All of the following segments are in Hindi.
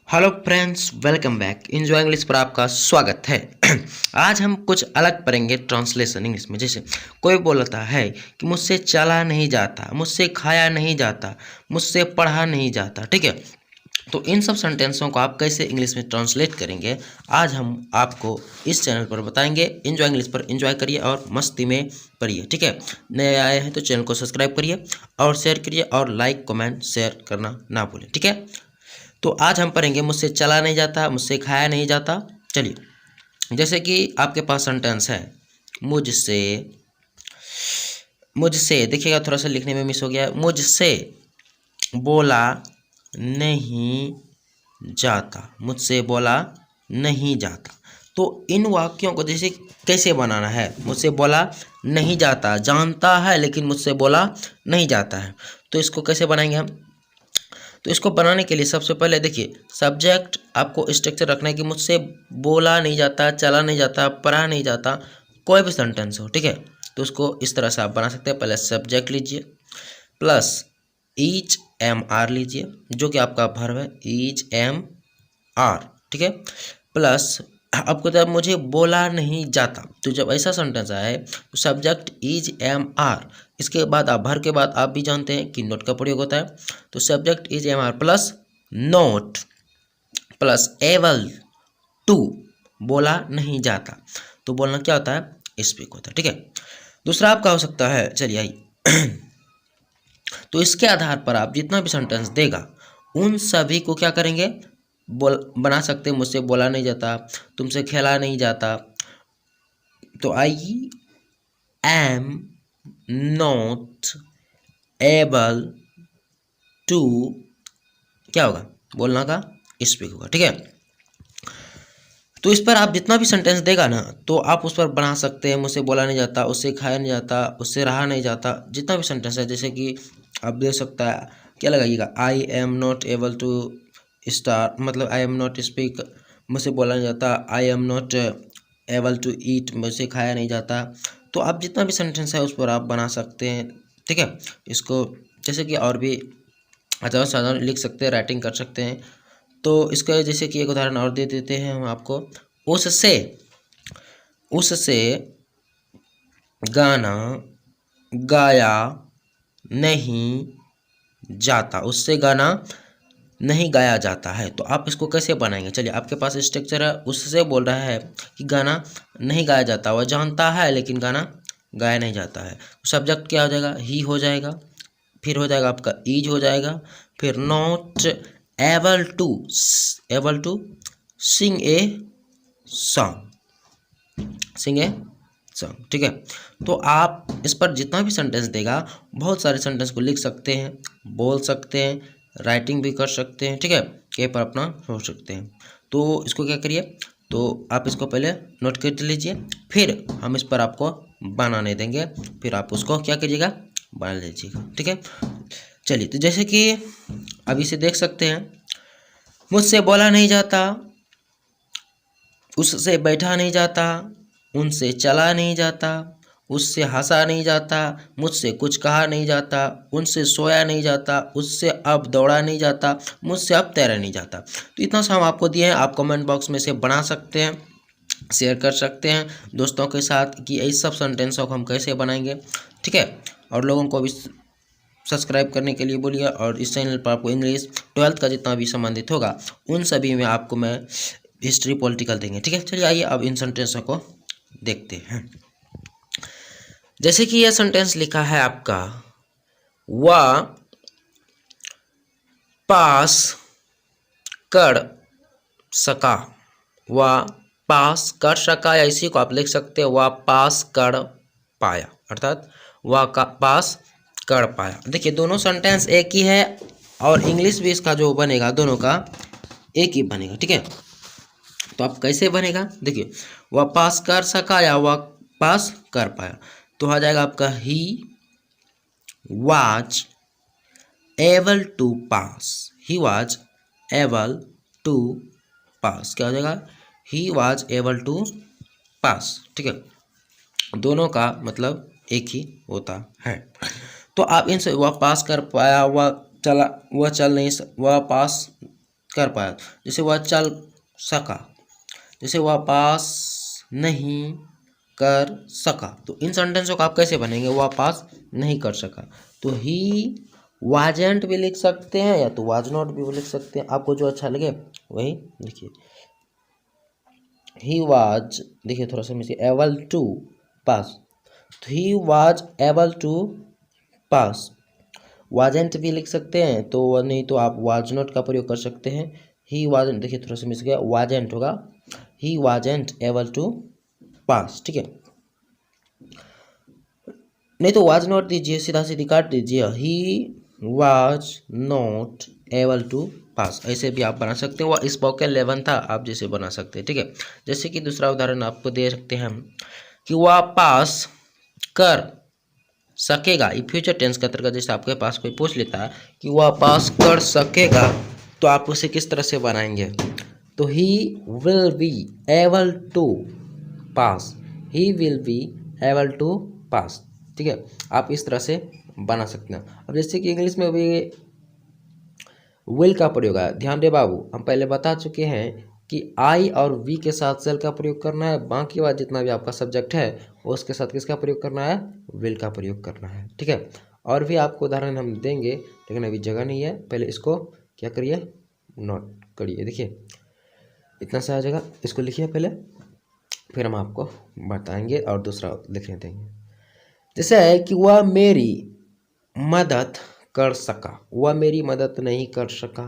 Hello friends, welcome back. Enjoy English पर आपका स्वागत है। आज हम कुछ अलग पढ़ेंगे ट्रांसलेशन इंग्लिश में। जैसे कोई बोलता है कि मुझसे चला नहीं जाता, मुझसे खाया नहीं जाता, मुझसे पढ़ा नहीं जाता, ठीक है। तो इन सब सेंटेंसों को आप कैसे इंग्लिश में ट्रांसलेट करेंगे, आज हम आपको इस चैनल पर बताएंगे। इंजॉय इंग्लिश पर इंजॉय करिए और मस्ती में पढ़िए, ठीक है। नए आए हैं तो चैनल को सब्सक्राइब करिए और शेयर करिए और लाइक कमेंट शेयर करना ना भूलें, ठीक है। तो आज हम पढ़ेंगे मुझसे चला नहीं जाता, मुझसे खाया नहीं जाता। चलिए, जैसे कि आपके पास सेंटेंस है मुझसे। मुझसे देखिएगा, थोड़ा सा लिखने में मिस हो गया। मुझसे बोला नहीं जाता, मुझसे बोला नहीं जाता। तो इन वाक्यों को जैसे कैसे बनाना है, मुझसे बोला नहीं जाता, जानता है लेकिन मुझसे बोला नहीं जाता है। तो इसको कैसे बनाएंगे हम? तो इसको बनाने के लिए सबसे पहले देखिए, सब्जेक्ट आपको स्ट्रक्चर रखना है कि मुझसे बोला नहीं जाता, चला नहीं जाता, पढ़ा नहीं जाता, कोई भी सेंटेंस हो, ठीक है। तो उसको इस तरह से आप बना सकते हैं। पहले सब्जेक्ट लीजिए प्लस ईच एम आर लीजिए, जो कि आपका वर्ब है, ईच एम आर, ठीक है। प्लस आपको जब मुझे बोला नहीं जाता, तो जब ऐसा सेंटेंस आए तो सब्जेक्ट इज एम आर, इसके बाद आप भर के बाद आप भी जानते हैं कि नोट का प्रयोग होता है। तो subject is am are plus not plus able to, बोला नहीं जाता। तो बोलना क्या होता है? स्पीक होता है, ठीक है। दूसरा आपका हो सकता है, चलिए आइए। तो इसके आधार पर आप जितना भी सेंटेंस देगा उन सभी को क्या करेंगे, बना सकते हैं। मुझसे बोला नहीं जाता, तुमसे खेला नहीं जाता, तो I am not able to, क्या होगा? बोलना का स्पीक होगा, ठीक है। तो इस पर आप जितना भी सेंटेंस देगा ना, तो आप उस पर बना सकते हैं। मुझसे बोला नहीं जाता, उससे खाया नहीं जाता, उससे रहा नहीं जाता, जितना भी सेंटेंस है। जैसे कि आप दे सकता है, क्या लगाइएगा, I am not able to star, मतलब आई एम नॉट स्पीक, मुझसे बोला नहीं जाता, I am not able to eat, मुझसे खाया नहीं जाता। तो आप जितना भी सेंटेंस है उस पर आप बना सकते हैं, ठीक है। इसको जैसे कि और भी ज़्यादा साधारण लिख सकते हैं, राइटिंग कर सकते हैं। तो इसका जैसे कि एक उदाहरण और दे देते हैं हम आपको। उससे उससे गाना गाया नहीं जाता, उससे गाना नहीं गाया जाता है। तो आप इसको कैसे बनाएंगे? चलिए, आपके पास स्ट्रक्चर है। उससे बोल रहा है कि गाना नहीं गाया जाता, वह जानता है लेकिन गाना गाया नहीं जाता है। सब्जेक्ट क्या हो जाएगा? ही हो जाएगा, फिर हो जाएगा आपका इज हो जाएगा, फिर not able to sing a song, ठीक है। तो आप इस पर जितना भी सेंटेंस देगा, बहुत सारे सेंटेंस को लिख सकते हैं, बोल सकते हैं, राइटिंग भी कर सकते हैं, ठीक है। के पर अपना सोच सकते हैं। तो इसको क्या करिए, तो आप इसको पहले नोट कर लीजिए, फिर हम इस पर आपको बनाने देंगे, फिर आप उसको क्या करिएगा, बना लीजिएगा, ठीक है। चलिए, तो जैसे कि अभी से देख सकते हैं, मुझसे बोला नहीं जाता, उससे बैठा नहीं जाता, उनसे चला नहीं जाता, उससे हंसा नहीं जाता, मुझसे कुछ कहा नहीं जाता, उनसे सोया नहीं जाता, उससे अब दौड़ा नहीं जाता, मुझसे अब तैरा नहीं जाता। तो इतना सा हम आपको दिए हैं। आप कमेंट बॉक्स में से बना सकते हैं, शेयर कर सकते हैं दोस्तों के साथ कि इस सब सेंटेंसों को हम कैसे बनाएंगे, ठीक है। और लोगों को भी सब्सक्राइब करने के लिए बोलिए। और इस चैनल पर आपको इंग्लिश 12th का जितना भी संबंधित होगा उन सभी में आपको मैं हिस्ट्री पॉलिटिकल देंगे, ठीक है। चलिए आइए अब इन सेंटेंसों को देखते हैं। जैसे कि यह सेंटेंस लिखा है आपका, वह पास कर सका, वह पास कर सका, या इसी को आप लिख सकते हैं, वह पास कर पाया, अर्थात वह पास कर पाया। देखिए, दोनों सेंटेंस एक ही है और इंग्लिश भी इसका जो बनेगा दोनों का एक ही बनेगा, ठीक है। तो आप कैसे बनेगा, देखिए, वह पास कर सका या वह पास कर पाया। तो आ जाएगा आपका he was able to pass, he was able to pass, क्या हो जाएगा, he was able to pass, ठीक है। दोनों का मतलब एक ही होता है। तो आप इनसे, वह पास कर पाया, वह चला, वह चल नहीं, वह पास कर पाया, जैसे वह चल सका, जैसे वह पास नहीं कर सका। तो इन सेंटेंसों का आप कैसे बनेंगे, वह पास नहीं कर सका, तो ही वाजेंट भी लिख सकते हैं या तो वाज नॉट भी लिख सकते हैं, आपको जो अच्छा लगे वही लिखिए। ही वाज, देखिए थोड़ा सा मिसिए, एबल टू पास, तो ही वाज एबल टू पास। वाजेंट भी लिख सकते हैं, तो नहीं तो आप वाज नॉट का प्रयोग कर सकते हैं। ही वाजेंट, देखिए थोड़ा सा मिस गया, वाजेंट होगा, ही वाजेंट एबल टू पास, ठीक है। नहीं तो वाज नॉट दीजिए, सीधा सीधी काट दीजिए, he was not able to pass, ऐसे भी आप बना सकते हो। वह स्पोकन लेवन था, आप जैसे बना सकते हैं, ठीक है। जैसे कि दूसरा उदाहरण आपको दे सकते हैं हम कि वह पास कर सकेगा, ये फ्यूचर टेंस के अंतर्गत। जैसे आपके पास कोई पूछ लेता है कि वह पास कर सकेगा, तो आप उसे किस तरह से बनाएंगे, तो he will be able to pass, he will be able to pass, ठीक है। आप इस तरह से बना सकते हैं। अब जैसे कि इंग्लिश में भी विल का प्रयोग है, ध्यान दे बाबू, हम पहले बता चुके हैं कि आई और वी के साथ सेल का प्रयोग करना है, बाकी बात जितना भी आपका सब्जेक्ट है उसके साथ किसका प्रयोग करना है, विल का प्रयोग करना है, ठीक है। और भी आपको उदाहरण हम देंगे, लेकिन अभी जगह नहीं है, पहले इसको क्या करिए, नोट करिए। देखिए इतना सा आ जाएगा, इसको लिखिए पहले, फिर हम आपको बताएंगे और दूसरा लिखने देंगे। जैसे है कि वह मेरी मदद कर सका, वह मेरी मदद नहीं कर सका,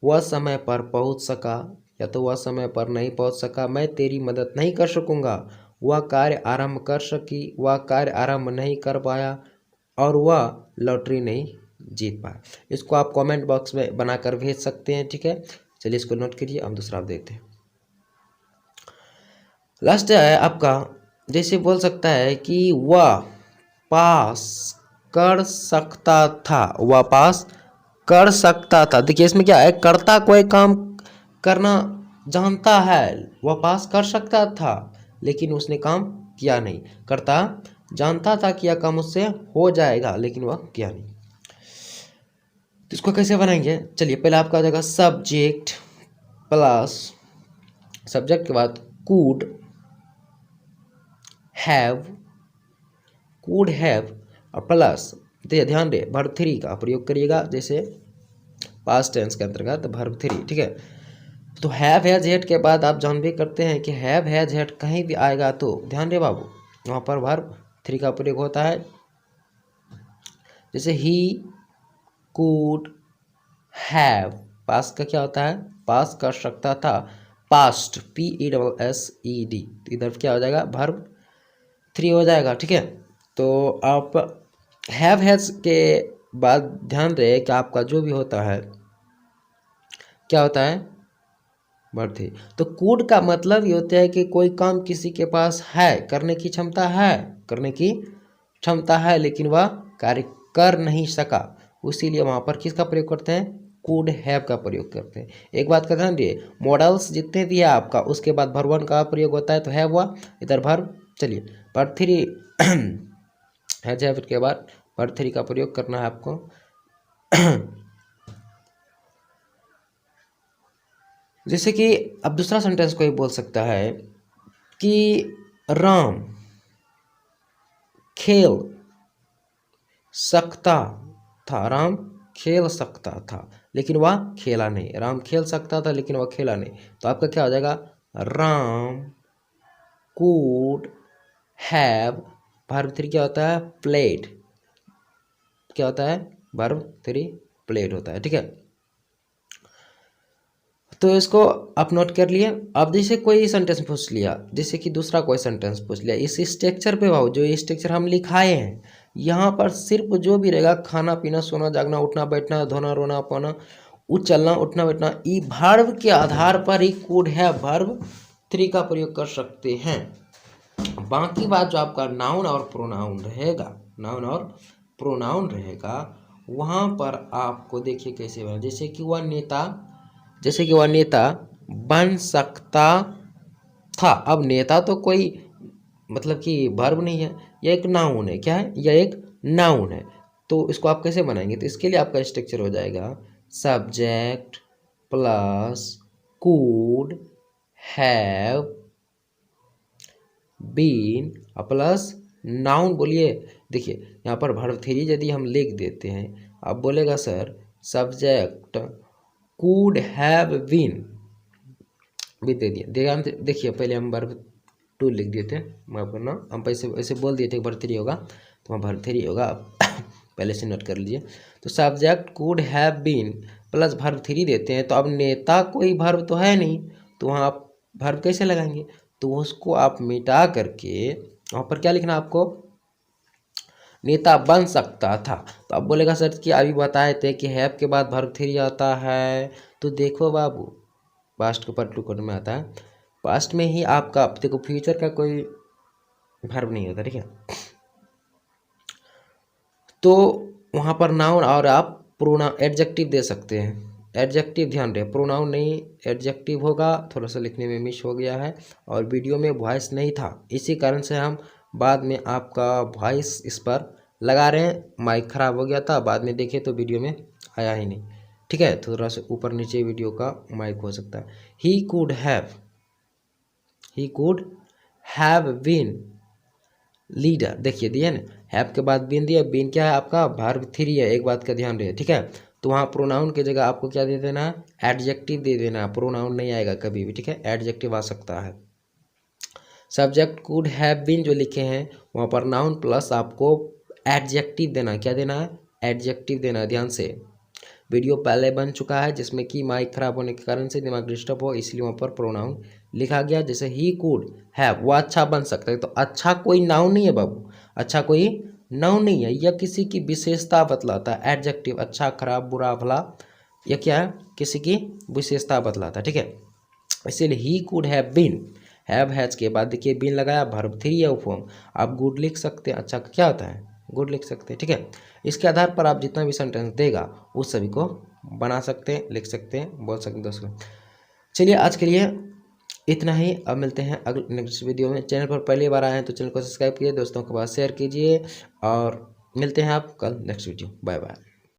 वह समय पर पहुंच सका या तो वह समय पर नहीं पहुंच सका, मैं तेरी मदद नहीं कर सकूंगा, वह कार्य आरंभ कर सकी, वह कार्य आरंभ नहीं कर पाया, और वह लॉटरी नहीं जीत पाया। इसको आप कमेंट बॉक्स में बनाकर भेज सकते हैं, ठीक है। चलिए इसको नोट करिए, हम दूसरा देखते हैं। लास्ट है आपका, जैसे बोल सकता है कि वह पास कर सकता था, वह पास कर सकता था। देखिए इसमें क्या है, करता कोई काम करना जानता है, वह पास कर सकता था लेकिन उसने काम किया नहीं। करता जानता था कि यह काम उससे हो जाएगा लेकिन वह किया नहीं। तो इसको कैसे बनाएंगे, चलिए पहले आपका आ जाएगा सब्जेक्ट प्लस, सब्जेक्ट के बाद कुड हैव, कुड हैव और प्लस, ध्यान दे वर्ब थ्री का प्रयोग करिएगा, जैसे पास्ट टेंस के अंतर्गत वर्ब थ्री, ठीक है। तो हैव हैज हैड के बाद आप जान भी करते हैं कि हैव हैज हैड कहीं भी आएगा तो ध्यान दे बाबू, वहाँ पर वर्ब थ्री का प्रयोग होता है। जैसे ही कुड हैव, पास्ट का क्या होता है, पास कर सकता था, पास्ट PESSED, तो इधर क्या हो जाएगा, वर्ब थ्री हो जाएगा, ठीक है। तो आप हैव हैज के बाद ध्यान रहे कि आपका जो भी होता है क्या होता है, वर्ब थ्री। तो कुड का मतलब ये होता है कि कोई काम किसी के पास है, करने की क्षमता है, करने की क्षमता है लेकिन वह कार्य कर नहीं सका, उसीलिए वहाँ पर किसका प्रयोग करते हैं, कुड हैव का प्रयोग करते हैं। एक बात का ध्यान दिए, मॉडल्स जितने भी है आपका उसके बाद वर्ब वन का प्रयोग होता है, तो हैव हुआ, इधर वर्ब, चलिए वर्ब थ्री हैज हैव के बाद वर्ब थ्री का प्रयोग करना है आपको। जैसे कि अब दूसरा सेंटेंस कोई बोल सकता है कि राम खेल सकता था, राम खेल सकता था लेकिन वह खेला नहीं, राम खेल सकता था लेकिन वह खेला नहीं। तो आपका क्या हो जाएगा, Ram could have, verb three क्या होता है, प्लेड, क्या होता है, वर्ब थ्री प्लेड होता है, ठीक है। तो इसको आप नोट कर लिए। अब जैसे कोई सेंटेंस पूछ लिया, जैसे कि दूसरा कोई सेंटेंस पूछ लिया, इस स्ट्रक्चर पे भाव जो ये स्ट्रक्चर हम लिखाए हैं, यहाँ पर सिर्फ जो भी रहेगा खाना पीना सोना जागना उठना बैठना धोना रोना पाना चलना उठना बैठना, ई वर्ब के आधार पर ही कुड है वर्ब थ्री का प्रयोग कर सकते हैं। बाकी बात जो आपका नाउन और प्रोनाउन रहेगा, नाउन और प्रोनाउन रहेगा, वहाँ पर आपको देखिए कैसे बना, जैसे कि वह नेता, जैसे कि वह नेता बन सकता था। अब नेता तो कोई मतलब कि वर्ब नहीं है, यह एक नाउन है, क्या है, यह एक नाउन है। तो इसको आप कैसे बनाएंगे, तो इसके लिए आपका स्ट्रक्चर हो जाएगा subject plus could have been plus noun बोलिए। देखिए यहाँ पर वर्ब थ्री यदि हम लिख देते हैं, अब बोलेगा sir subject could have been भी दे दिया देगा। देखिए पहले हम वर्ब टू लिख दिए थे, माफ करना, हम ऐसे बोल दिए थे वर्ब थ्री होगा, तो वहाँ वर्ब थ्री होगा, पहले से नोट कर लीजिए। तो subject could have been plus verb three देते हैं, तो अब नेता कोई वर्ब तो है नहीं, तो वहाँ आप वर्ब कैसे लगाएंगे? तो उसको आप मिटा करके वहाँ पर क्या लिखना आपको, नेता बन सकता था। तो अब बोलेगा सर कि अभी बताए थे कि हैव के बाद वर्ब थ्री आता है, तो देखो बाबू पास्ट के ऊपर टू कोड में आता है, पास्ट में ही आपका देखो फ्यूचर का कोई वर्ब नहीं होता, ठीक है। तो वहाँ पर नाउन और आप प्रोनाउन एडजेक्टिव दे सकते हैं, एडजेक्टिव ध्यान रहे, प्रोनाउन नहीं एडजेक्टिव होगा। थोड़ा सा लिखने में मिस हो गया है और वीडियो में वॉइस नहीं था, इसी कारण से हम बाद में आपका वॉइस इस पर लगा रहे हैं, माइक खराब हो गया था, बाद में देखे तो वीडियो में आया ही नहीं, ठीक है। थोड़ा सा ऊपर नीचे वीडियो का माइक हो सकता है। He could have been leader, देखिए दिया ना, हैव के बाद बीन दिया, बीन क्या है आपका वर्ब थ्री है, एक बात का ध्यान रहे, ठीक है। तो वहाँ प्रोनाउन की जगह आपको क्या दे देना है, एडजेक्टिव दे देना है, प्रोनाउन नहीं आएगा कभी भी, ठीक है, एडजेक्टिव आ सकता है। सब्जेक्ट कुड हैव बीन जो लिखे हैं वहाँ पर नाउन प्लस आपको एडजेक्टिव देना है, क्या देना है, एडजेक्टिव देना है। ध्यान से वीडियो पहले बन चुका है जिसमें कि माइक खराब होने के कारण से दिमाग डिस्टर्ब हो, इसलिए वहाँ पर प्रोनाउन लिखा गया। जैसे ही कुड हैव, वो अच्छा बन सकता है, तो अच्छा कोई नाउन नहीं है बाबू, अच्छा कोई नाउन नहीं है, यह किसी की विशेषता बतलाता है, एडजेक्टिव अच्छा खराब बुरा भला, यह क्या है, किसी की विशेषता बतलाता है, ठीक है। इसीलिए he could have been, have has के बाद देखिए बीन लगाया, वर्ब थ्री है फॉर्म, आप गुड लिख सकते हैं, अच्छा क्या होता है गुड लिख सकते हैं, ठीक है। इसके आधार पर आप जितना भी सेंटेंस देगा उस सभी को बना सकते हैं, लिख सकते हैं, बोल सकते हैं दोस्तों। चलिए आज के लिए इतना ही, अब मिलते हैं अगले नेक्स्ट वीडियो में। चैनल पर पहली बार आए हैं तो चैनल को सब्सक्राइब कीजिए, दोस्तों के पास शेयर कीजिए, और मिलते हैं आप कल नेक्स्ट वीडियो। Bye bye.